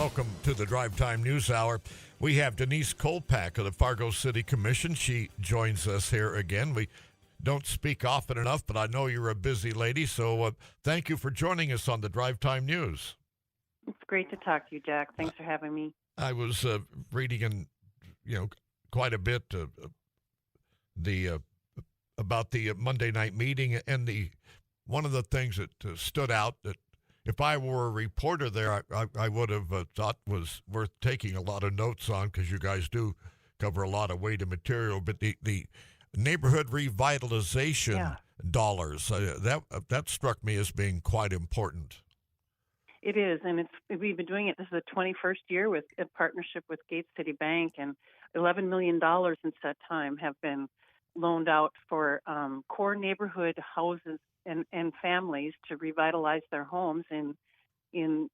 Welcome to the Drive Time News Hour. We have Denise Kolpack of the Fargo City Commission. She joins us here again. We don't speak often enough, but I know you're a busy lady, so thank you for joining us on the Drive Time News. It's great to talk to you, Jack. Thanks for having me. I was reading in, quite a bit about the Monday night meeting, and one of the things that stood out that if I were a reporter there, I would have thought was worth taking a lot of notes on, because you guys do cover a lot of weight of material. But the neighborhood revitalization dollars, that struck me as being quite important. It is, and we've been doing it. This is the 21st year with a partnership with Gate City Bank, and $11 million since that time have been loaned out for core neighborhood houses and families to revitalize their homes in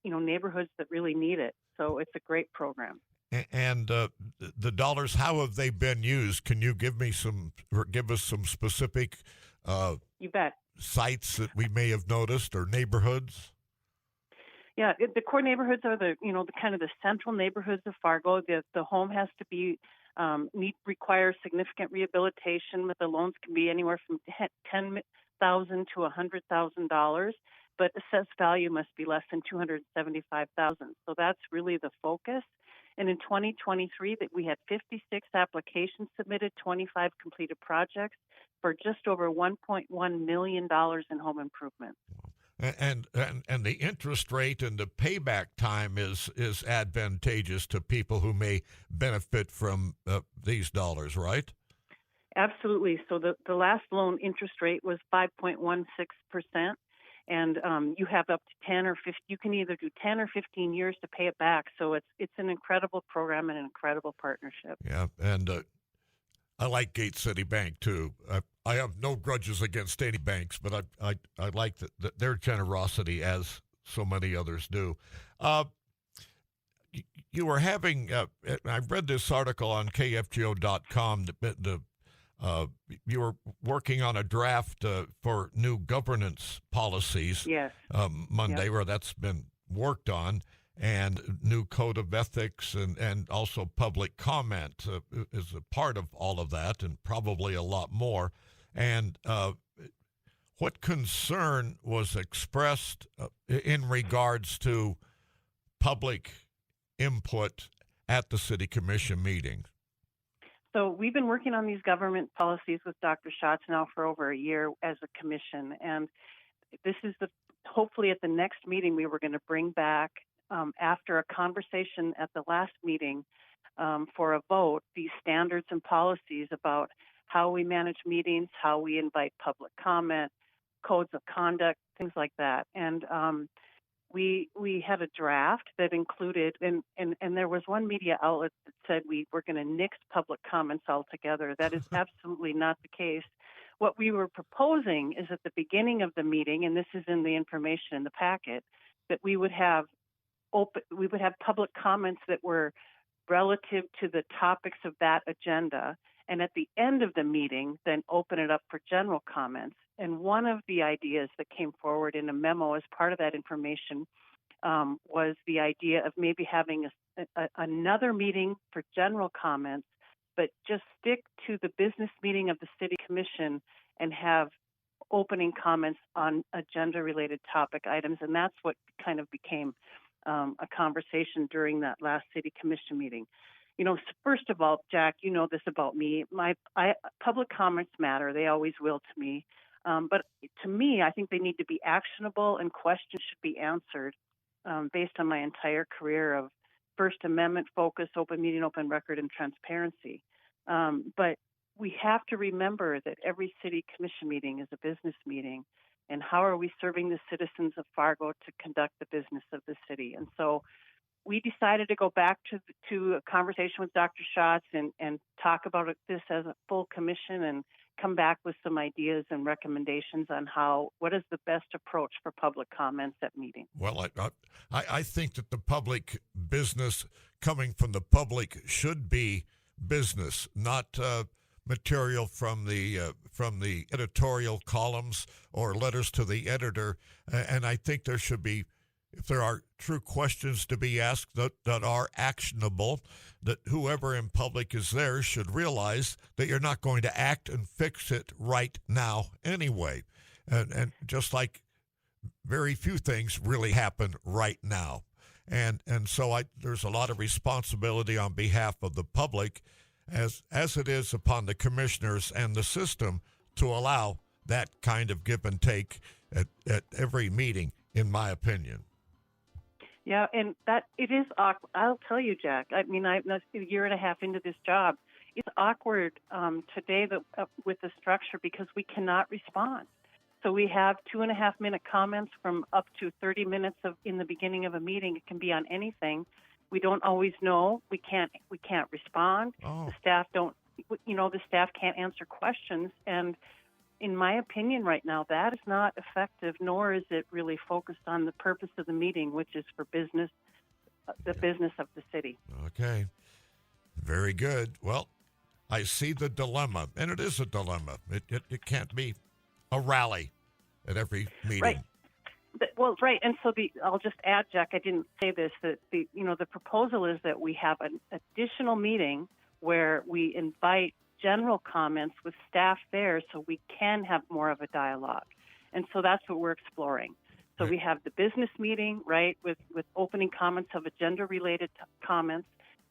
neighborhoods that really need it. So it's a great program. And the dollars, how have they been used? Can you give us some specific you bet sites that we may have noticed, or neighborhoods? Yeah, the core neighborhoods are the kind of the central neighborhoods of Fargo. The home has to be requires significant rehabilitation, but the loans can be anywhere from $10,000 to $100,000, but assessed value must be less than $275,000. So that's really the focus. And in 2023, that we had 56 applications submitted, 25 completed projects for just over $1.1 million in home improvements. And the interest rate and the payback time is advantageous to people who may benefit from these dollars, right? Absolutely. So the last loan interest rate was 5.16%, and you have up to 10 or 15. You can either do 10 or 15 years to pay it back. So it's an incredible program and an incredible partnership. Yeah, and I like Gate City Bank too. I have no grudges against any banks, but I like their generosity, as so many others do. You were having. I read this article on KFGO.com. You were working on a draft for new governance policies. Yes. Monday, yep. Where that's been worked on, and new code of ethics, and also public comment is a part of all of that, and probably a lot more. And what concern was expressed in regards to public input at the City Commission meeting? So we've been working on these government policies with Dr. Schatz now for over a year as a commission, and this is hopefully at the next meeting we were going to bring back, after a conversation at the last meeting, for a vote, these standards and policies about how we manage meetings, how we invite public comment, codes of conduct, things like that. And we had a draft that included, and there was one media outlet that said we were going to nix public comments altogether. That is absolutely not the case. What we were proposing is at the beginning of the meeting, and this is in the information in the packet, that we would have public comments that were relative to the topics of that agenda, and at the end of the meeting, then open it up for general comments. And one of the ideas that came forward in a memo as part of that information was the idea of maybe having another meeting for general comments, but just stick to the business meeting of the City Commission and have opening comments on agenda-related topic items. And that's what kind of became a conversation during that last City Commission meeting. First of all, Jack, you know this about me. Public comments matter. They always will to me. But to me, I think they need to be actionable, and questions should be answered based on my entire career of First Amendment focus, open meeting, open record, and transparency. But we have to remember that every City Commission meeting is a business meeting. And how are we serving the citizens of Fargo to conduct the business of the city? And so we decided to go back to a conversation with Dr. Schatz and talk about this as a full commission, and come back with some ideas and recommendations on what is the best approach for public comments at meetings. Well, I think that the public business coming from the public should be business, not material from the editorial columns or letters to the editor. And I think there should be if there are true questions to be asked that are actionable, that whoever in public is there should realize that you're not going to act and fix it right now anyway. And just like very few things really happen right now. And so there's a lot of responsibility on behalf of the public, as it is upon the commissioners and the system, to allow that kind of give and take at every meeting, in my opinion. Yeah, and that it is awkward. I'll tell you, Jack. I mean, I'm a year and a half into this job. It's awkward today with the structure because we cannot respond. So we have 2.5-minute comments from up to 30 minutes in the beginning of a meeting. It can be on anything. We don't always know. We can't respond. Oh. The staff don't. The staff can't answer questions. And in my opinion, right now, that is not effective. Nor is it really focused on the purpose of the meeting, which is for business, business of the city. Okay, very good. Well, I see the dilemma, and it is a dilemma. It can't be a rally at every meeting. Right. Well, right. And so I'll just add, Jack, I didn't say this, that the proposal is that we have an additional meeting where we invite general comments with staff there so we can have more of a dialogue. And so that's what we're exploring. So we have the business meeting, right, with opening comments of agenda-related comments,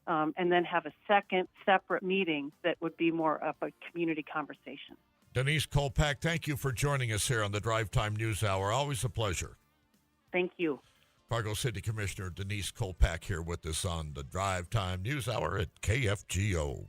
and then have a second separate meeting that would be more of a community conversation. Denise Kolpack, thank you for joining us here on the Drive Time News Hour. Always a pleasure. Thank you. Fargo City Commissioner Denise Kolpack here with us on the Drive Time News Hour at KFGO.